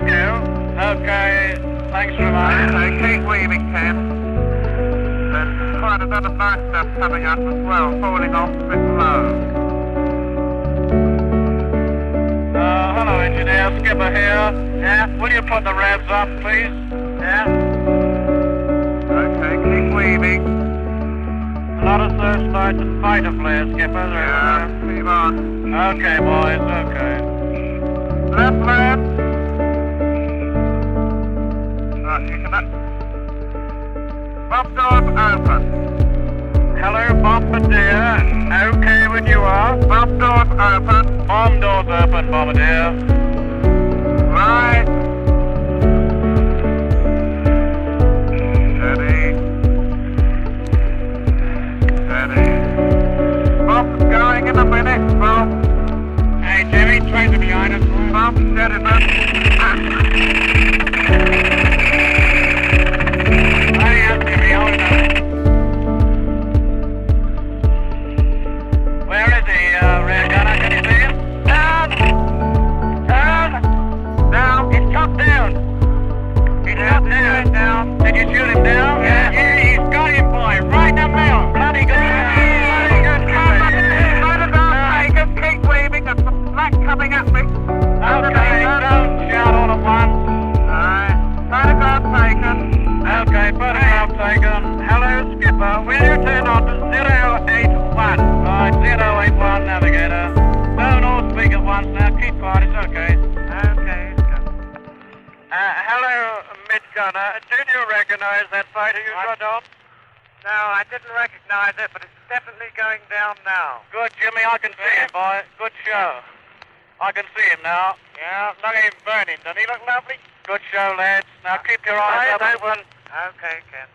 you. Okay, thanks very much. Okay, keep weaving, Ken. There's quite a lot of nice stuff coming up as well, falling off a bit low. Hello, engineer. Skipper here. Yeah? Will you put the revs up, please? Yeah? Okay, keep weaving. A lot of searchlights and fighter flares, Skipper. Yeah, keep on. Okay, boys, okay. Left left. Right, you can... Bomb doors open. Hello, Bombardier. Okay when you are. Bomb doors open. Bomb doors open, Bombardier. Right. Steady. Steady. Bomb's going in a minute, Bomb. Hey, Jimmy, trains are behind us. Bomb, steady, man. Hurry up, Jimmy, hold it up. Where is he, rear gunner? Can you see him? Down! Down! Down. He's shot down. He's shot down. Did you shoot him down? Yeah, he's got him, boy. Right in the middle. Bloody good. Bloody good. Keep waving, there's some black coming at me. Okay, don't shout all at once. Alright, photograph taken. Okay, photograph taken. Hello, Skipper. Will you turn on to 081? Right, 081, navigator. No, no, speak at once now. Keep quiet, it's okay. Okay, Hello, mid-gunner. Did you recognize that fighter you shot on? no, I didn't recognize it, but it's definitely going down now. Good, Jimmy. I can see him, boy. Good show. I can see him now. Yeah, look at him burning. Doesn't he look lovely? Good show, lads. Now keep your eyes open. Okay, Ken.